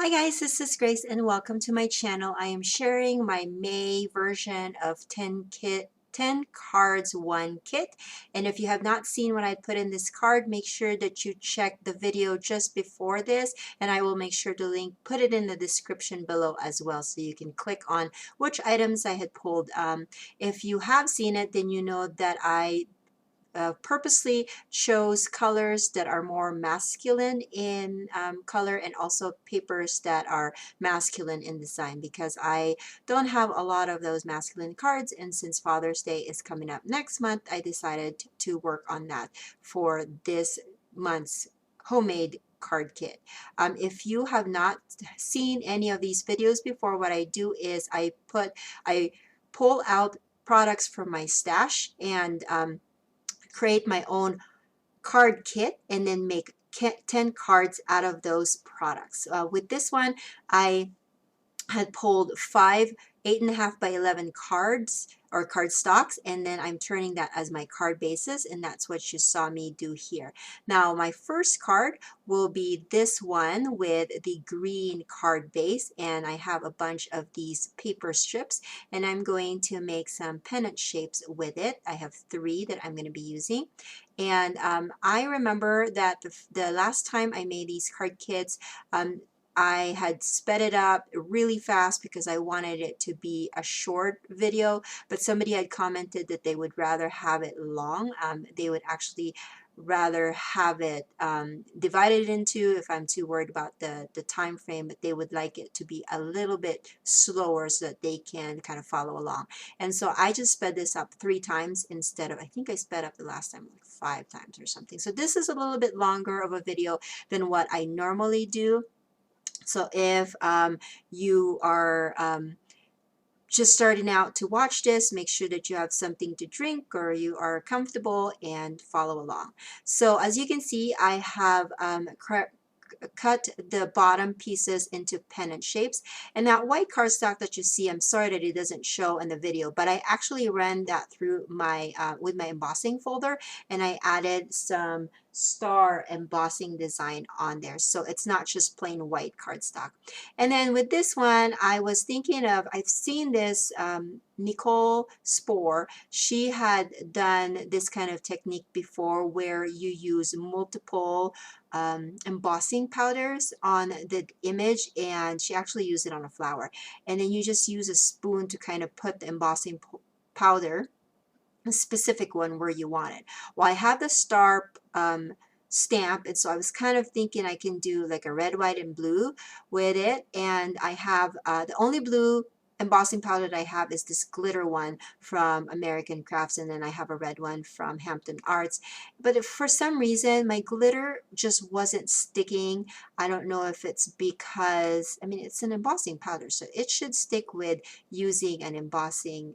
Hi guys, this is Grace and welcome to my channel. I am sharing my May version of 10 cards 1 kit, and if you have not seen what I put in this card, make sure that you check the video just before this, and I will make sure to put it in the description below as well, so you can click on which items I had pulled. If you have seen it, then you know that I purposely chose colors that are more masculine in color, and also papers that are masculine in design, because I don't have a lot of those masculine cards, and since Father's Day is coming up next month, I decided to work on that for this month's homemade card kit. If you have not seen any of these videos before, what I do is I pull out products from my stash and create my own card kit and then make 10 cards out of those products. With this one, I had pulled 5 8.5 by 11 cards or card stocks, and then I'm turning that as my card bases, and that's what you saw me do here. Now my first card will be this one with the green card base, and I have a bunch of these paper strips, and I'm going to make some pennant shapes with it. I have 3 that I'm going to be using, and I remember that the last time I made these card kits, I had sped it up really fast because I wanted it to be a short video, but somebody had commented that they would rather have it long. They would actually rather have it divided into, if I'm too worried about the time frame, but they would like it to be a little bit slower so that they can kind of follow along. And so I just sped this up 3 times instead of, I think I sped up the last time like 5 times or something. So this is a little bit longer of a video than what I normally do. So if you are just starting out to watch this, make sure that you have something to drink or you are comfortable and follow along. So as you can see, I have cut the bottom pieces into pennant shapes, and that white cardstock that you see, I'm sorry that it doesn't show in the video, but I actually ran that through my with my embossing folder, and I added some star embossing design on there, so it's not just plain white cardstock. And then with this one, I was thinking of, I've seen this Nicole Spore, she had done this kind of technique before where you use multiple embossing powders on the image, and she actually used it on a flower, and then you just use a spoon to kind of put the embossing powder, a specific one, where you want it. Well, I have the star stamp, and so I was kind of thinking I can do like a red, white, and blue with it, and I have the only blue embossing powder that I have is this glitter one from American Crafts, and then I have a red one from Hampton Arts. But if for some reason my glitter just wasn't sticking, I don't know if it's because, I mean, it's an embossing powder, so it should stick with using an embossing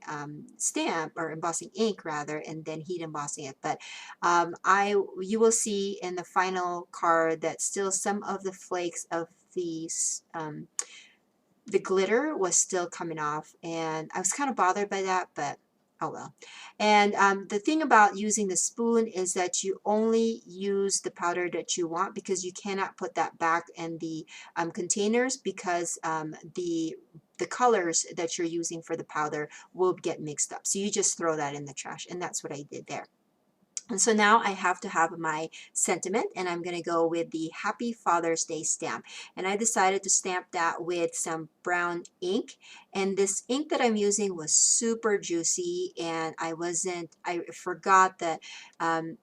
stamp, or embossing ink rather, and then heat embossing it. But you will see in the final card that still some of the flakes of the glitter was still coming off, and I was kind of bothered by that, but oh well. And the thing about using the spoon is that you only use the powder that you want, because you cannot put that back in the containers, because the colors that you're using for the powder will get mixed up. So you just throw that in the trash, and that's what I did there. And so now I have to have my sentiment, and I'm going to go with the Happy Father's Day stamp. And I decided to stamp that with some brown ink. And this ink that I'm using was super juicy, and I forgot that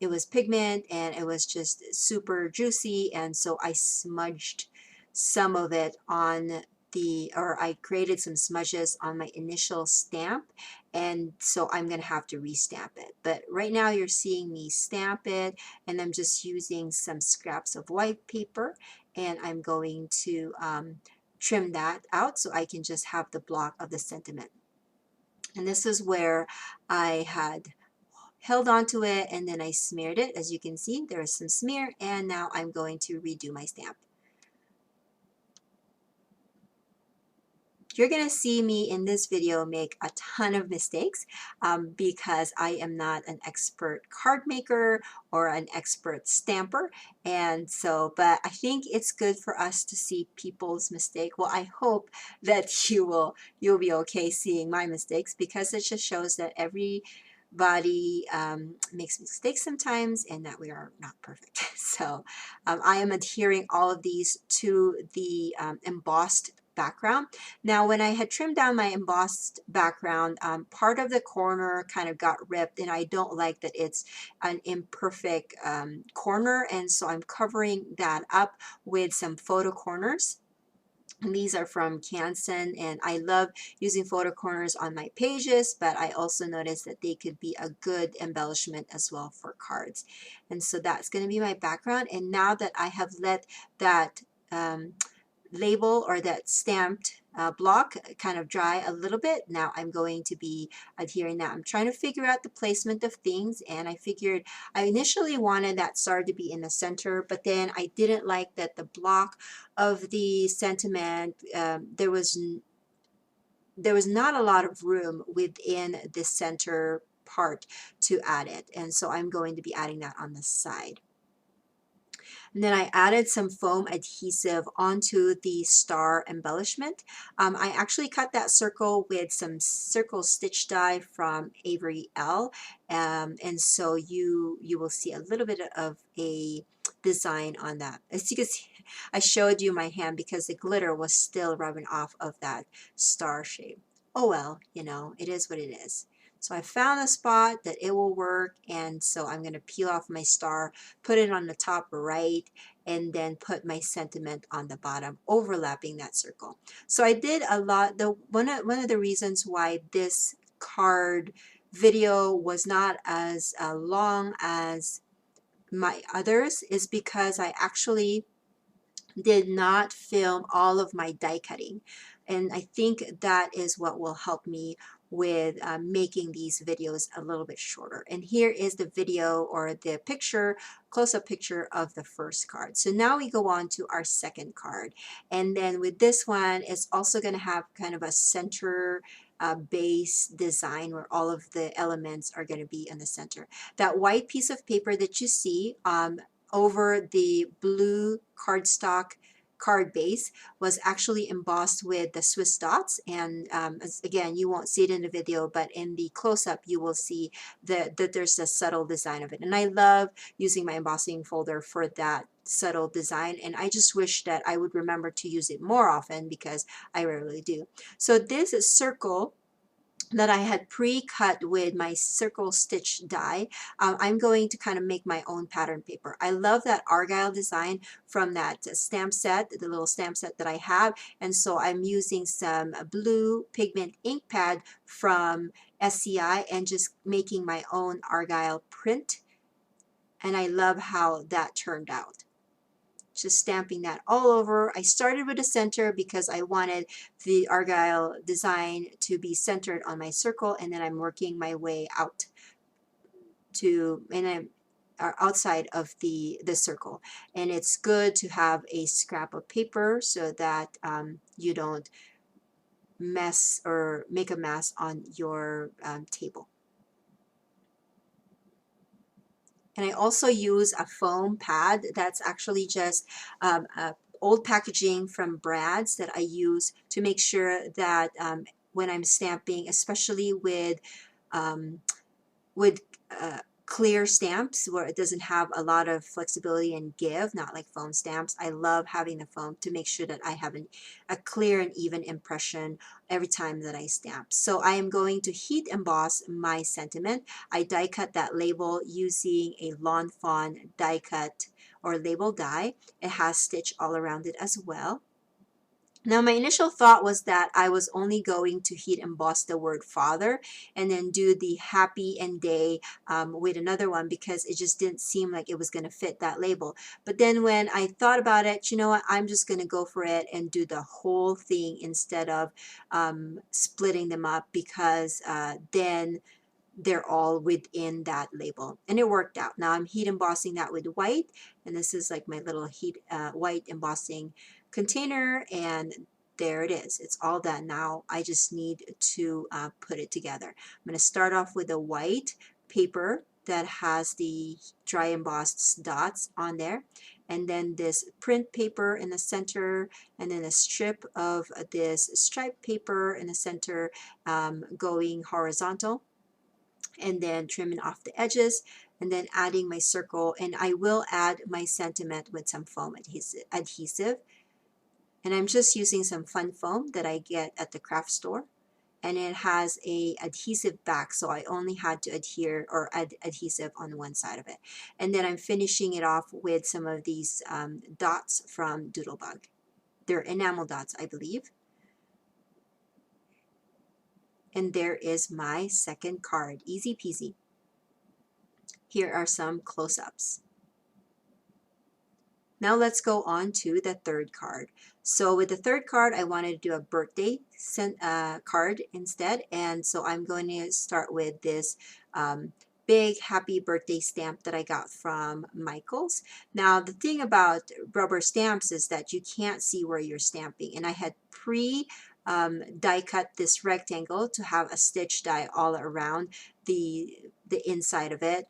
it was pigment, and it was just super juicy. And so I smudged some of it on or I created some smudges on my initial stamp, and so I'm going to have to restamp it. But right now you're seeing me stamp it, and I'm just using some scraps of white paper, and I'm going to trim that out so I can just have the block of the sentiment. And this is where I had held onto it, and then I smeared it. As you can see, there is some smear, and now I'm going to redo my stamp. you're going to see me in this video make a ton of mistakes because I am not an expert card maker or an expert stamper. And so, but I think it's good for us to see people's mistake. Well, I hope that you'll be okay seeing my mistakes, because it just shows that everybody makes mistakes sometimes and that we are not perfect. So I am adhering all of these to the embossed background. Now, when I had trimmed down my embossed background, part of the corner kind of got ripped, and I don't like that it's an imperfect corner, and so I'm covering that up with some photo corners. And these are from Canson, and I love using photo corners on my pages, but I also noticed that they could be a good embellishment as well for cards. And so that's going to be my background. And now that I have let that label or that stamped block kind of dry a little bit, now I'm going to be adhering that. I'm trying to figure out the placement of things, and I figured I initially wanted that star to be in the center, but then I didn't like that the block of the sentiment, there was not a lot of room within the center part to add it, and so I'm going to be adding that on the side. And then I added some foam adhesive onto the star embellishment. I actually cut that circle with some circle stitch die from Avery L. And so you will see a little bit of a design on that. As you can see, I showed you my hand because the glitter was still rubbing off of that star shape. Oh well, you know, it is what it is. So I found a spot that it will work, and so I'm going to peel off my star, put it on the top right, and then put my sentiment on the bottom, overlapping that circle. So I did a lot. One of the reasons why this card video was not as long as my others is because I actually did not film all of my die cutting, and I think that is what will help me with making these videos a little bit shorter. And here is the video, or the picture, close-up picture of the first card. So now we go on to our second card, and then with this one it's also going to have kind of a center base design where all of the elements are going to be in the center. That white piece of paper that you see over the blue cardstock card base was actually embossed with the Swiss dots, and again, you won't see it in the video, but in the close-up you will see that there's a subtle design of it. And I love using my embossing folder for that subtle design, and I just wish that I would remember to use it more often because I rarely do. So this circle that I had pre-cut with my circle stitch die, I'm going to kind of make my own pattern paper. I love that argyle design from that stamp set, the little stamp set that I have, and so I'm using some blue pigment ink pad from SCI and just making my own argyle print, and I love how that turned out. Just stamping that all over. I started with the center because I wanted the argyle design to be centered on my circle, and then I'm working my way out to, and I'm outside of the circle. And it's good to have a scrap of paper so that you don't mess or make a mess on your table. And I also use a foam pad that's actually just old packaging from Brad's that I use to make sure that when I'm stamping, especially with clear stamps where it doesn't have a lot of flexibility and give, not like foam stamps, I love having the foam to make sure that I have a clear and even impression every time that I stamp. So I am going to heat emboss my sentiment. I die cut that label using a Lawn Fawn die cut or label die. It has stitch all around it as well. Now, my initial thought was that I was only going to heat emboss the word father and then do the happy and day with another one because it just didn't seem like it was going to fit that label. But then when I thought about it, you know what, I'm just going to go for it and do the whole thing instead of splitting them up, because then they're all within that label, and it worked out. Now I'm heat embossing that with white, and this is like my little white embossing container, and there it is. It's all done. Now I just need to put it together. I'm going to start off with a white paper that has the dry embossed dots on there, and then this print paper in the center, and then a strip of this striped paper in the center, going horizontal, and then trimming off the edges, and then adding my circle, and I will add my sentiment with some foam adhesive. And I'm just using some fun foam that I get at the craft store, and it has a adhesive back, so I only had to adhere or add adhesive on one side of it. And then I'm finishing it off with some of these dots from Doodlebug. They're enamel dots, I believe. And there is my second card. Easy peasy. Here are some close-ups. Now let's go on to the third card. So with the third card, I wanted to do a birthday card instead. And so I'm going to start with this big happy birthday stamp that I got from Michaels. Now the thing about rubber stamps is that you can't see where you're stamping. And I had die cut this rectangle to have a stitch die all around the inside of it,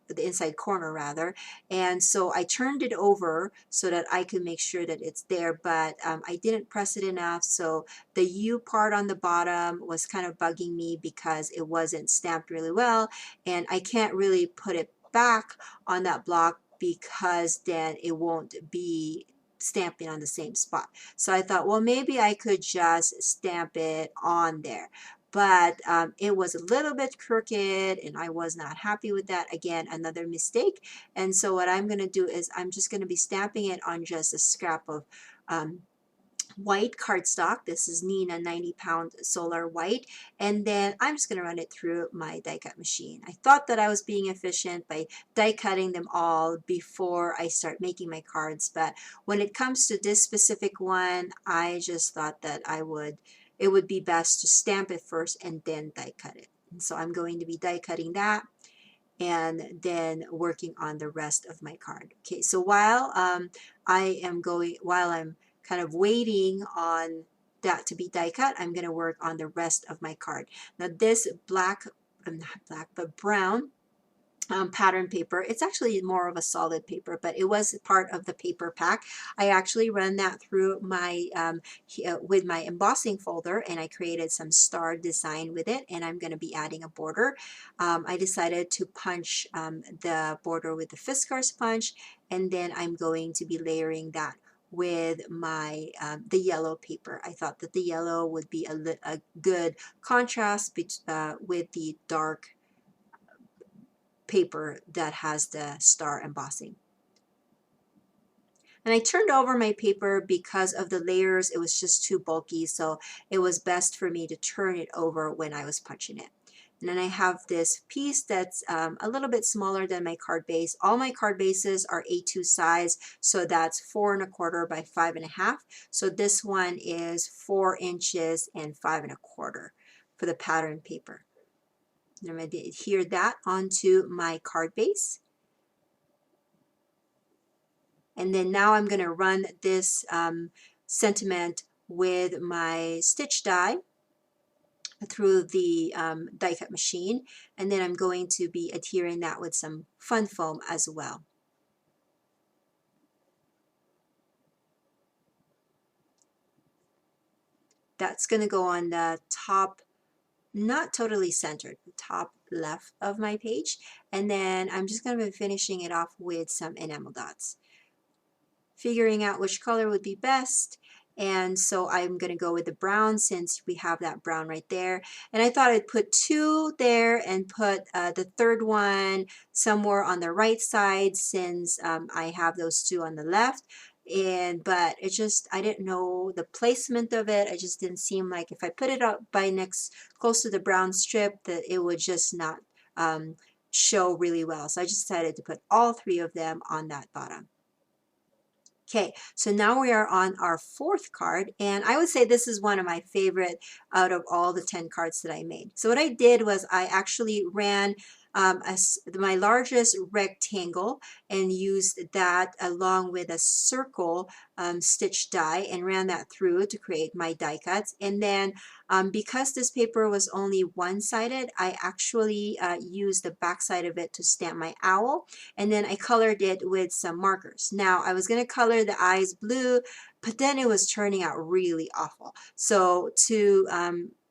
the inside corner rather, and so I turned it over so that I could make sure that it's there, but I didn't press it enough, so the U part on the bottom was kind of bugging me because it wasn't stamped really well, and I can't really put it back on that block because then it won't be stamping on the same spot. So I thought, well, maybe I could just stamp it on there, but it was a little bit crooked and I was not happy with that. Again, another mistake. And so what I'm going to do is I'm just going to be stamping it on just a scrap of white cardstock. This is Nina 90-pound solar white, and then I'm just going to run it through my die cut machine. I thought that I was being efficient by die cutting them all before I start making my cards, but when it comes to this specific one, I just thought that it would be best to stamp it first and then die cut it. And so I'm going to be die cutting that and then working on the rest of my card. Okay, so while I'm kind of waiting on that to be die cut, I'm going to work on the rest of my card. Now this not black, but brown pattern paper, it's actually more of a solid paper, but it was part of the paper pack. I actually ran that through my with my embossing folder, and I created some star design with it, and I'm going to be adding a border. I decided to punch the border with the Fiskars punch, and then I'm going to be layering that with my the yellow paper. I thought that the yellow would be a good contrast with the dark paper that has the star embossing. And I turned over my paper because of the layers. It was just too bulky, so it was best for me to turn it over when I was punching it. And then I have this piece that's a little bit smaller than my card base. All my card bases are A2 size, so that's 4 1/4 by 5 1/2. So this one is 4 inches and 5 1/4 for the pattern paper. And I'm going to adhere that onto my card base. And then now I'm going to run this sentiment with my stitch die through the die cut machine, and then I'm going to be adhering that with some fun foam as well. That's going to go on the top, not totally centered, the top left of my page, and then I'm just going to be finishing it off with some enamel dots, figuring out which color would be best. And so I'm going to go with the brown since we have that brown right there. And I thought I'd put 2 there and put the third one somewhere on the right side since I have those 2 on the left. But it just, I didn't know the placement of it. It just didn't seem like if I put it up close to the brown strip that it would just not show really well. So I just decided to put all 3 of them on that bottom. Okay, so now we are on our 4th card, and I would say this is one of my favorite out of all the 10 cards that I made. So what I did was I actually ran my largest rectangle and used that along with a circle stitch die and ran that through to create my die cuts. And then because this paper was only one-sided, I actually used the back side of it to stamp my owl, and then I colored it with some markers. Now I was going to color the eyes blue, but then it was turning out really awful. So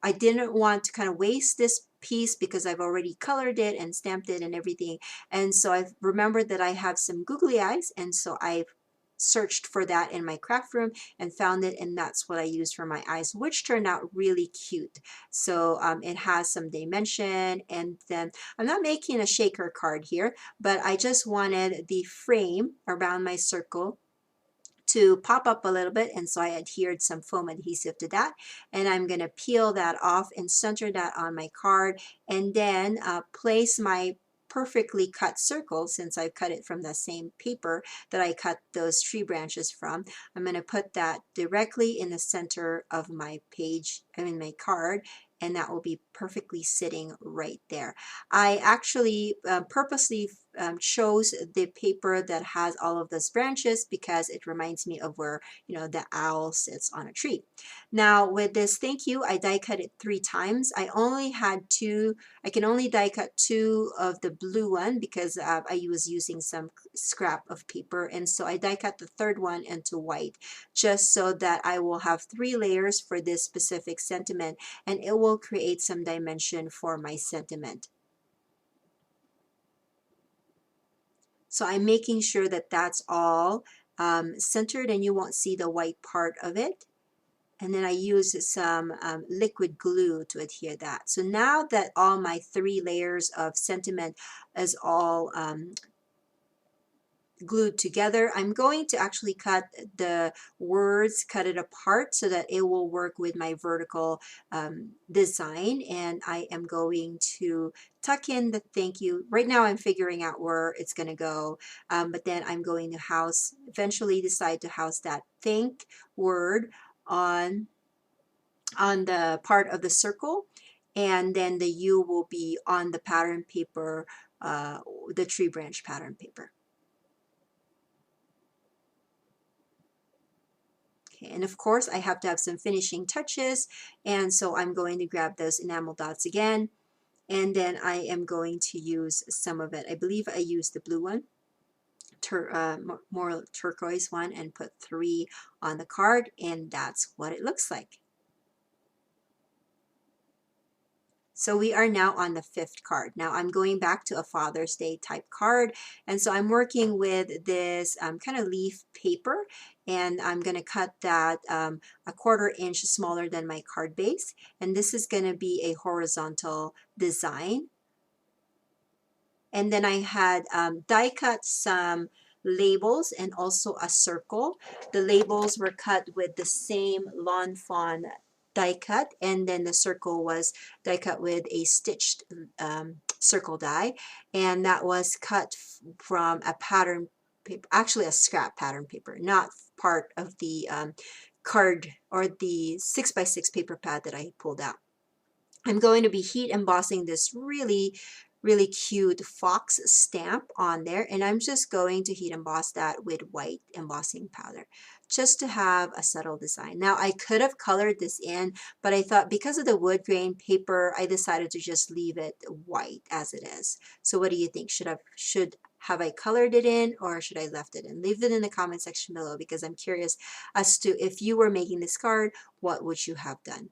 I didn't want to kind of waste this piece because I've already colored it and stamped it and everything. And so I remembered that I have some googly eyes, and so I searched for that in my craft room and found it, and that's what I used for my eyes, which turned out really cute. So it has some dimension, and then I'm not making a shaker card here, but I just wanted the frame around my circle to pop up a little bit, and so I adhered some foam adhesive to that, and I'm going to peel that off and center that on my card, and then place my perfectly cut circle, since I cut it from the same paper that I cut those tree branches from. I'm going to put that directly in the center of my page, my card, and that will be perfectly sitting right there. I actually purposely chose the paper that has all of those branches because it reminds me of where, the owl sits on a tree. Now with this thank you, I die cut it 3 times. I only had 2. I can only die cut 2 of the blue one because I was using some scrap of paper, and so I die cut the 3rd one into white, just so that I will have 3 layers for this specific sentiment, and it will create some dimension for my sentiment. So I'm making sure that that's all centered, and you won't see the white part of it. And then I use some liquid glue to adhere that. So now that all my 3 layers of sentiment is all glued together, I'm going to actually cut the words, cut it apart so that it will work with my vertical design. And I am going to tuck in the thank you. Right now I'm figuring out where it's going to go, but then I'm going to eventually decide to house that thank word on the part of the circle, and then the U will be on the pattern paper, the tree branch pattern paper. Okay, and of course I have to have some finishing touches, and so I'm going to grab those enamel dots again, and then I am going to use some of it. I believe I used the blue one, more turquoise one, and put 3 on the card, and that's what it looks like. So we are now on the 5th card. Now I'm going back to a Father's Day type card, and so I'm working with this kind of leaf paper, and I'm going to cut that a 1/4 inch smaller than my card base, and this is going to be a horizontal design. And then I had die cut some labels and also a circle. The labels were cut with the same Lawn Fawn die cut, and then the circle was die cut with a stitched circle die, and that was cut from a pattern paper, actually a scrap pattern paper, not part of the card or the 6x6 paper pad that I pulled out. I'm going to be heat embossing this really cute fox stamp on there, and I'm just going to heat emboss that with white embossing powder just to have a subtle design. Now I could have colored this in, but I thought because of the wood grain paper, I decided to just leave it white as it is. So what do you think? Should have I colored it in, or should I left it in? Leave it in the comment section below, because I'm curious as to if you were making this card, what would you have done?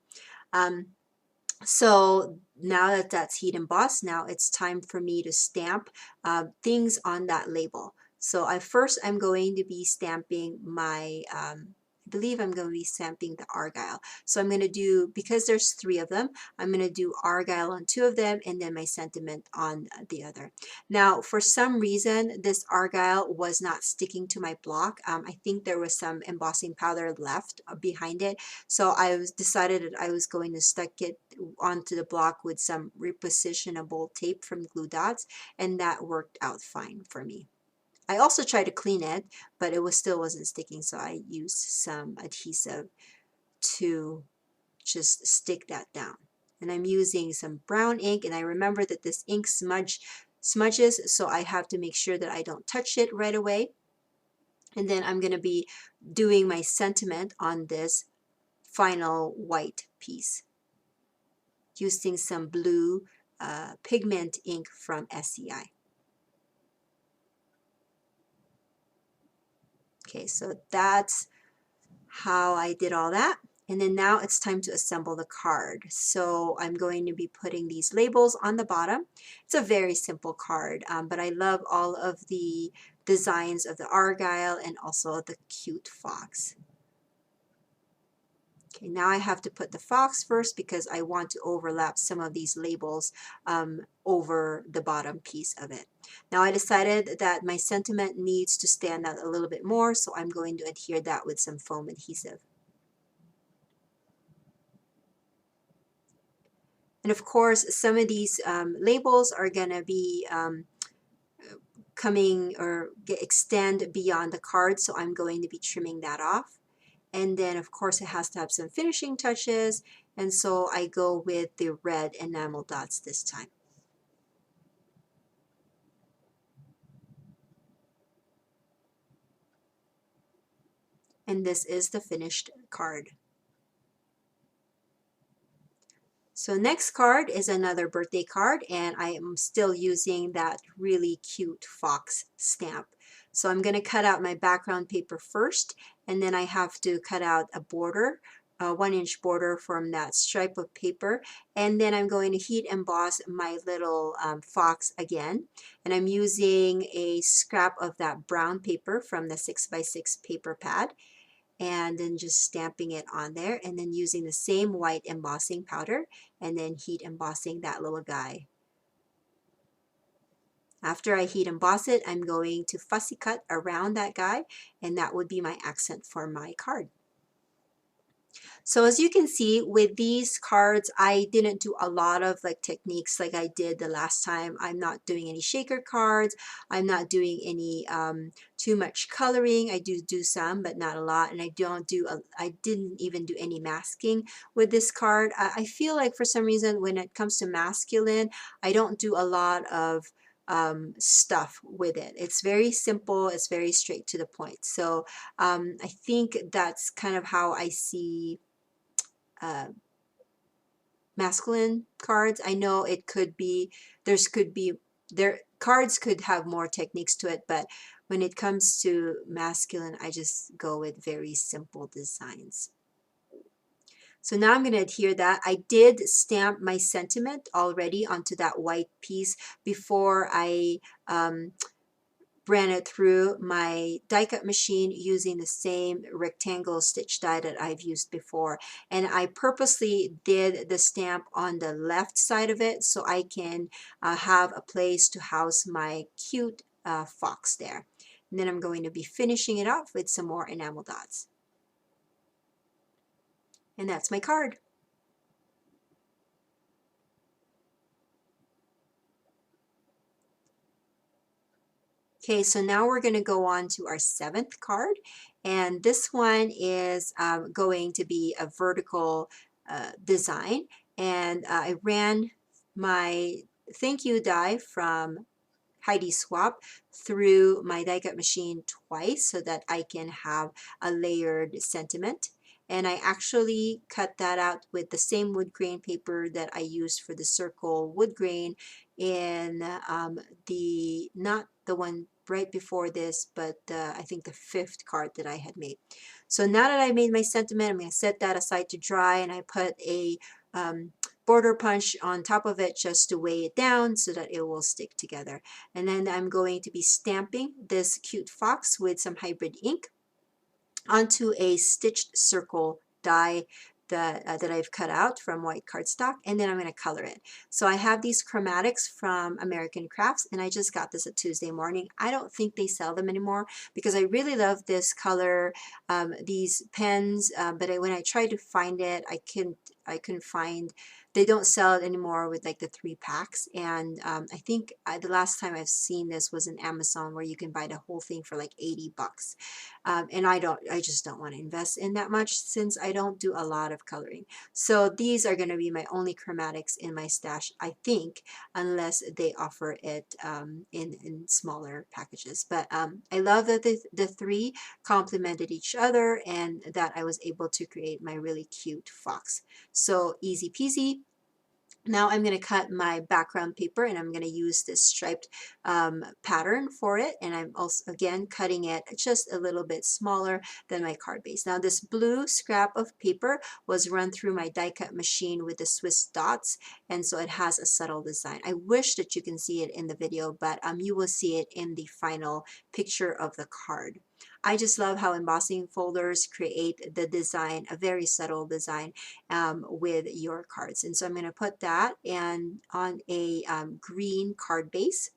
So now that that's heat embossed, now it's time for me to stamp things on that label. So I'm going to be stamping my, I believe I'm going to be stamping the argyle. So I'm going to do, because there's 3 of them, I'm going to do argyle on 2 of them, and then my sentiment on the other. Now, for some reason, this argyle was not sticking to my block. I think there was some embossing powder left behind it. So I decided that I was going to stick it onto the block with some repositionable tape from Glue Dots, and that worked out fine for me. I also tried to clean it, but it still wasn't sticking, so I used some adhesive to just stick that down. And I'm using some brown ink, and I remember that this ink smudges, so I have to make sure that I don't touch it right away. And then I'm going to be doing my sentiment on this final white piece using some blue pigment ink from SEI. Okay, so that's how I did all that. And then now it's time to assemble the card. So I'm going to be putting these labels on the bottom. It's a very simple card, but I love all of the designs of the Argyle and also the cute fox. Okay, now I have to put the fox first because I want to overlap some of these labels over the bottom piece of it. Now I decided that my sentiment needs to stand out a little bit more, so I'm going to adhere that with some foam adhesive. And of course, some of these labels are going to be coming or extend beyond the card, so I'm going to be trimming that off. And then of course it has to have some finishing touches, and so I go with the red enamel dots this time. And this is the finished card. So next card is another birthday card, and I am still using that really cute fox stamp. So I'm going to cut out my background paper first, and then I have to cut out a border, a 1-inch border from that stripe of paper, and then I'm going to heat emboss my little fox again. And I'm using a scrap of that brown paper from the 6x6 paper pad, and then just stamping it on there, and then using the same white embossing powder and then heat embossing that little guy. After I heat emboss it, I'm going to fussy cut around that guy, and that would be my accent for my card. So as you can see with these cards, I didn't do a lot of like techniques like I did the last time. I'm not doing any shaker cards. I'm not doing any too much coloring. I do some, but not a lot. And I didn't even do any masking with this card. I feel like for some reason when it comes to masculine, I don't do a lot of stuff with it. It's very simple. It's very straight to the point. So I think that's kind of how I see masculine cards. I know it could be, cards could have more techniques to it, but when it comes to masculine, I just go with very simple designs. So now I'm going to adhere that. I did stamp my sentiment already onto that white piece before I ran it through my die cut machine using the same rectangle stitch die that I've used before. And I purposely did the stamp on the left side of it so I can have a place to house my cute fox there. And then I'm going to be finishing it off with some more enamel dots. And that's my card. Okay, so now we're going to go on to our 7th card, and this one is going to be a vertical design, and I ran my thank you die from Heidi Swap through my die cut machine twice so that I can have a layered sentiment. And I actually cut that out with the same wood grain paper that I used for the circle wood grain in not the one right before this, but I think the 5th card that I had made. So now that I made my sentiment, I'm going to set that aside to dry, and I put a border punch on top of it just to weigh it down so that it will stick together. And then I'm going to be stamping this cute fox with some hybrid ink onto a stitched circle die that I've cut out from white cardstock, and then I'm going to color it. So I have these chromatics from American Crafts, and I just got this a Tuesday morning. I don't think they sell them anymore because I really love this color, these pens, but when I tried to find it, I couldn't I couldn't find, they don't sell it anymore with like the 3 packs. And I think the last time I've seen this was in Amazon, where you can buy the whole thing for like 80 bucks. And I just don't want to invest in that much since I don't do a lot of coloring. So these are going to be my only chromatics in my stash, I think, unless they offer it in smaller packages. But I love that the 3 complemented each other and that I was able to create my really cute fox. So easy peasy. Now I'm going to cut my background paper, and I'm going to use this striped pattern for it, and I'm also again cutting it just a little bit smaller than my card base. Now this blue scrap of paper was run through my die cut machine with the Swiss dots, and so it has a subtle design. I wish that you can see it in the video, but you will see it in the final picture of the card. I just love how embossing folders create the design, a very subtle design with your cards. And so I'm going to put that and on a green card base.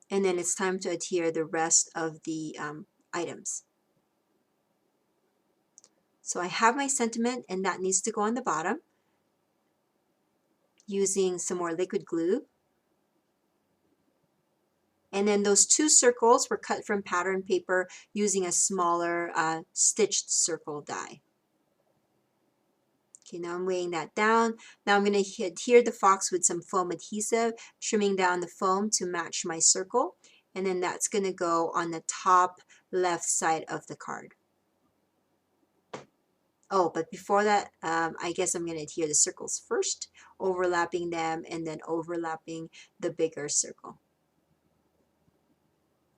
And then it's time to adhere the rest of the items. So I have my sentiment, and that needs to go on the bottom using some more liquid glue. And then those 2 circles were cut from pattern paper using a smaller stitched circle die. Okay, now I'm weighing that down. Now I'm going to adhere the fox with some foam adhesive, trimming down the foam to match my circle. And then that's going to go on the top left side of the card. Oh, but before that, I guess I'm going to adhere the circles first, overlapping them and then overlapping the bigger circle.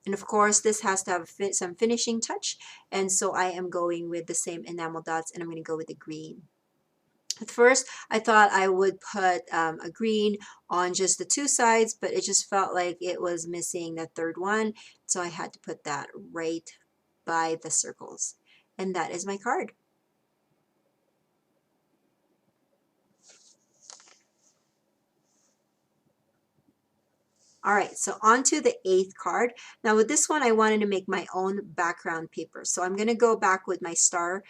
And of course, this has to have some finishing touch. And so I am going with the same enamel dots, and I'm going to go with the green. At first, I thought I would put a green on just the 2 sides, but it just felt like it was missing the 3rd one. So I had to put that right by the circles. And that is my card. All right, so on to the 8th card. Now with this one, I wanted to make my own background paper. So I'm going to go back with my star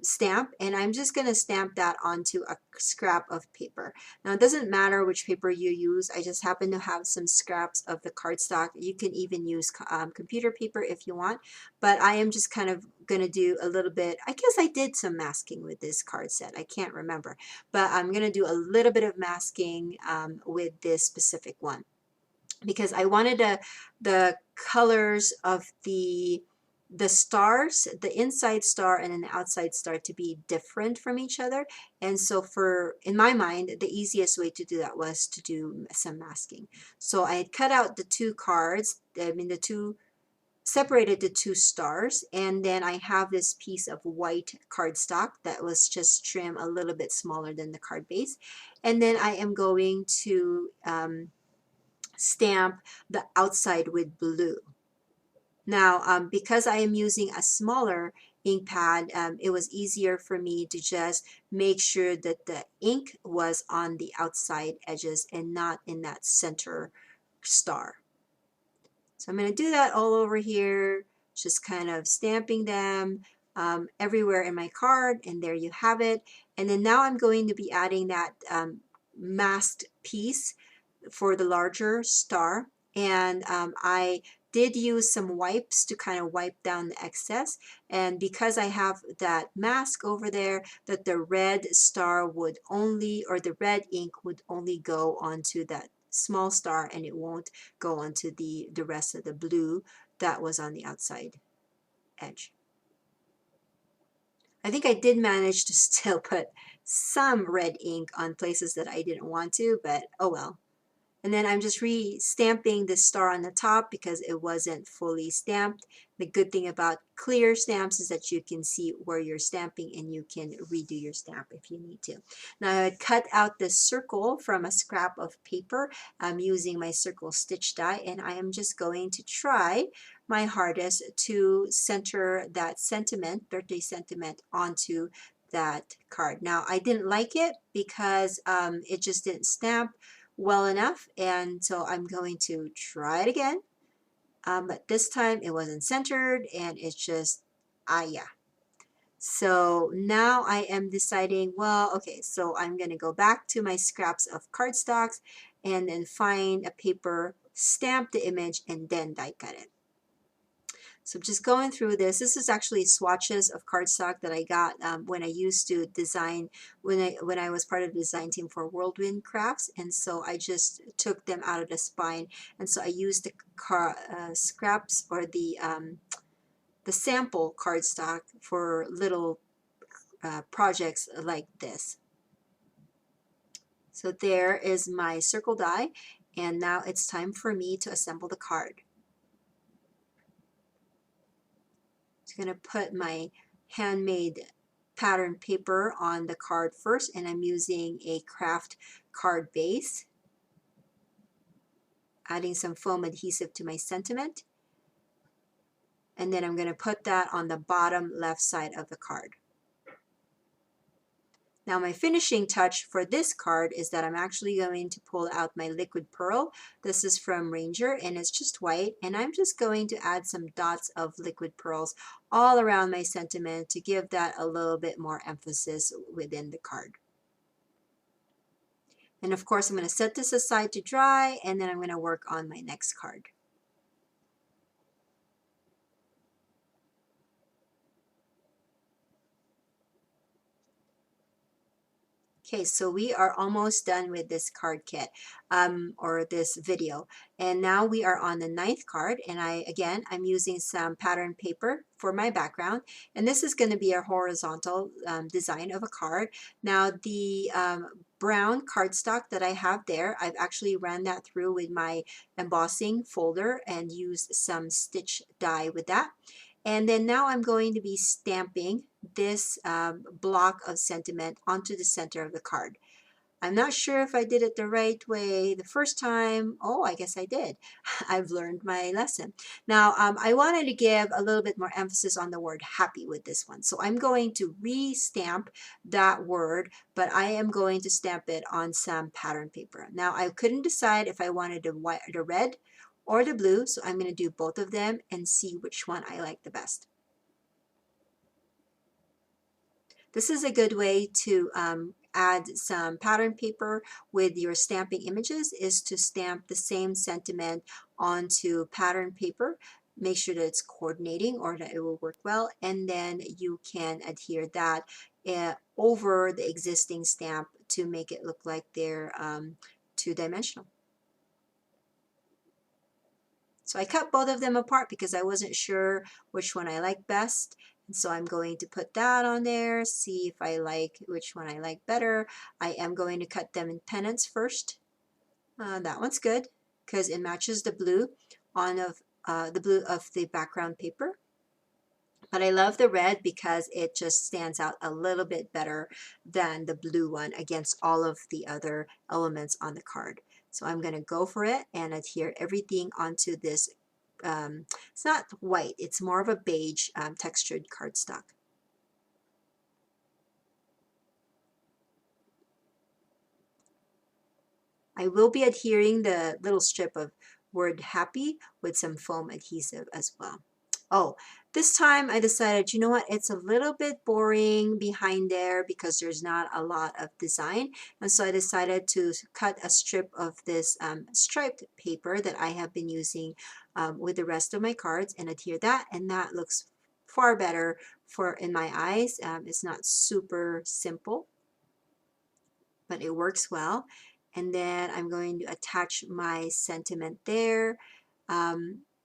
stamp, and I'm just going to stamp that onto a scrap of paper. Now it doesn't matter which paper you use. I just happen to have some scraps of the cardstock. You can even use computer paper if you want, but I am just kind of going to do a little bit. I guess I did some masking with this card set. I can't remember, but I'm going to do a little bit of masking with this specific one because I wanted the colors of the stars, the inside star and an outside star, to be different from each other. And so in my mind, the easiest way to do that was to do some masking. So I had cut out the 2 cards, separated the 2 stars, and then I have this piece of white cardstock that was just trimmed a little bit smaller than the card base. And then I am going to stamp the outside with blue. Now, because I am using a smaller ink pad, it was easier for me to just make sure that the ink was on the outside edges and not in that center star. So I'm going to do that all over here, just kind of stamping them everywhere in my card, and there you have it. And then now I'm going to be adding that masked piece for the larger star, and I did use some wipes to kind of wipe down the excess, and because I have that mask over there, that the red star would only, or the red ink would only go onto that small star, and it won't go onto the rest of the blue that was on the outside edge. I think I did manage to still put some red ink on places that I didn't want to, but oh well. And then I'm just re-stamping the star on the top because it wasn't fully stamped. The good thing about clear stamps is that you can see where you're stamping and you can redo your stamp if you need to. Now I had cut out this circle from a scrap of paper. I'm using my circle stitch die, and I am just going to try my hardest to center that sentiment, birthday sentiment, onto that card. Now I didn't like it because it just didn't stamp well enough, and so I'm going to try it again, but this time it wasn't centered, and it's just yeah. So now I am deciding, well, okay, so I'm going to go back to my scraps of cardstocks and then find a paper, stamp the image, and then die cut it. So just going through this. This is actually swatches of cardstock that I got when I used to design, when I was part of the design team for Whirlwind Crafts. And so I just took them out of the spine. And so I used the scraps or the sample cardstock for little projects like this. So there is my circle die, and now it's time for me to assemble the card. I'm going to put my handmade pattern paper on the card first, and I'm using a craft card base, adding some foam adhesive to my sentiment, and then I'm going to put that on the bottom left side of the card. Now my finishing touch for this card is that I'm actually going to pull out my liquid pearl. This is from Ranger and it's just white, and I'm just going to add some dots of liquid pearls all around my sentiment to give that a little bit more emphasis within the card. And of course I'm going to set this aside to dry, and then I'm going to work on my next card. Okay, so we are almost done with this card kit or this video, and now we are on the 9th card, and I'm using some pattern paper for my background, and this is going to be a horizontal design of a card. Now the brown cardstock that I have there, I've actually ran that through with my embossing folder and used some stitch die with that. And then now I'm going to be stamping this block of sentiment onto the center of the card. I'm not sure if I did it the right way the first time. Oh, I guess I did. I've learned my lesson. Now, I wanted to give a little bit more emphasis on the word happy with this one. So I'm going to re-stamp that word, but I am going to stamp it on some pattern paper. Now, I couldn't decide if I wanted the red or the blue, so I'm going to do both of them and see which one I like the best. This is a good way to add some pattern paper with your stamping images, is to stamp the same sentiment onto pattern paper. Make sure that it's coordinating or that it will work well, and then you can adhere that over the existing stamp to make it look like they're two-dimensional. So I cut both of them apart because I wasn't sure which one I like best. And so I'm going to put that on there, see if I like which one I like better. I am going to cut them in pennants first. That one's good because it matches the blue the blue of the background paper. But I love the red because it just stands out a little bit better than the blue one against all of the other elements on the card. So I'm going to go for it and adhere everything onto this. It's not white, it's more of a beige textured cardstock. I will be adhering the little strip of word happy with some foam adhesive as well. Oh, this time I decided, you know what, it's a little bit boring behind there because there's not a lot of design. And so I decided to cut a strip of this striped paper that I have been using with the rest of my cards and adhere that. And that looks far better in my eyes. It's not super simple, but it works well. And then I'm going to attach my sentiment there.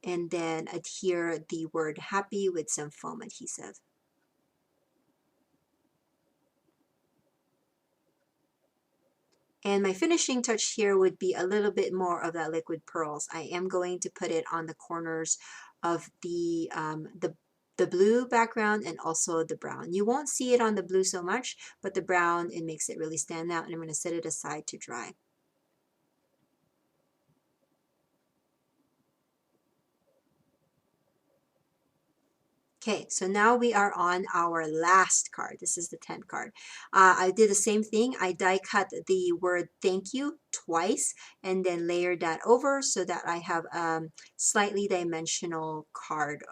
And then adhere the word happy with some foam adhesive. And my finishing touch here would be a little bit more of that liquid pearls. I am going to put it on the corners of the blue background and also the brown. You won't see it on the blue so much, but the brown, it makes it really stand out, and I'm going to set it aside to dry. Okay, so now we are on our last card. This is the 10 card. I did the same thing. I die cut the word thank you twice and then layered that over so that I have slightly dimensional card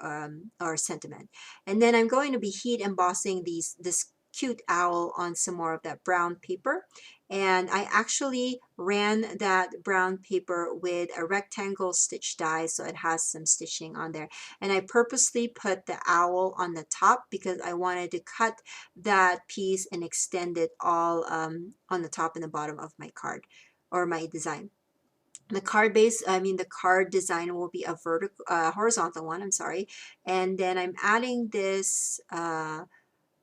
or sentiment. And then I'm going to be heat embossing this cute owl on some more of that brown paper. And I actually ran that brown paper with a rectangle stitch die so it has some stitching on there. And I purposely put the owl on the top because I wanted to cut that piece and extend it all on the top and the bottom of my card or my design. The card base, I mean the card design will be a vertical, horizontal one, I'm sorry. And then I'm adding this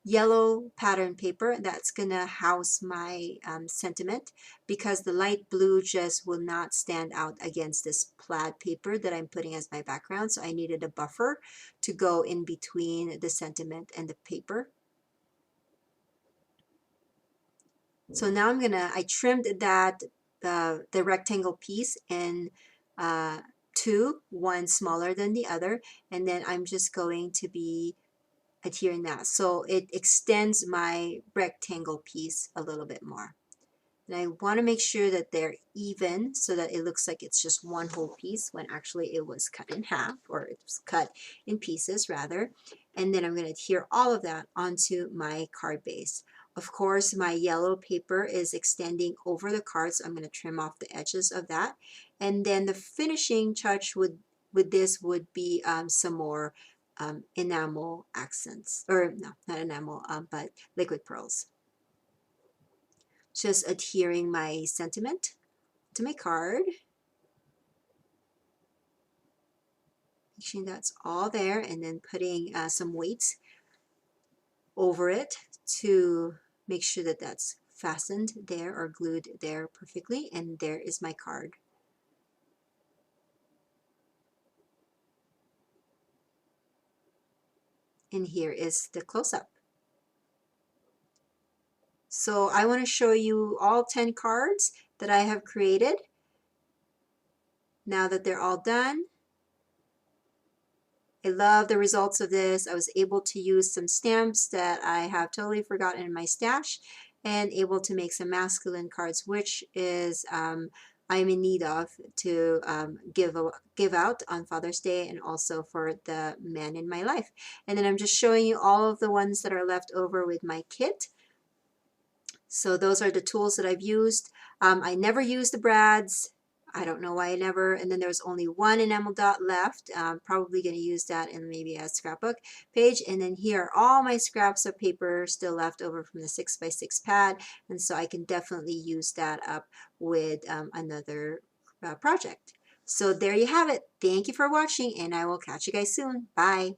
yellow pattern paper that's gonna house my sentiment because the light blue just will not stand out against this plaid paper that I'm putting as my background. So I needed a buffer to go in between the sentiment and the paper. So now I trimmed that the rectangle piece in two, one smaller than the other, and then I'm just going to be adhering that. So it extends my rectangle piece a little bit more. And I want to make sure that they're even so that it looks like it's just one whole piece when actually it was cut in half, or it was cut in pieces rather. And then I'm going to adhere all of that onto my card base. Of course, my yellow paper is extending over the card, so I'm going to trim off the edges of that. And then the finishing touch with this would be some more enamel accents, or no, not enamel, but liquid pearls. Just adhering my sentiment to my card. Make sure that's all there, and then putting some weights over it to make sure that that's fastened there or glued there perfectly. And there is my card. And here is the close-up. So I want to show you all 10 cards that I have created. Now that they're all done, I love the results of this. I was able to use some stamps that I have totally forgotten in my stash and able to make some masculine cards, which is I'm in need of to give out on Father's Day and also for the man in my life. And then I'm just showing you all of the ones that are left over with my kit. So those are the tools that I've used. I never used the brads. I don't know why I never. And then there's only one enamel dot left. I'm probably going to use that in maybe a scrapbook page. And then here are all my scraps of paper still left over from the 6x6 pad. And so I can definitely use that up with another project. So there you have it. Thank you for watching, and I will catch you guys soon. Bye.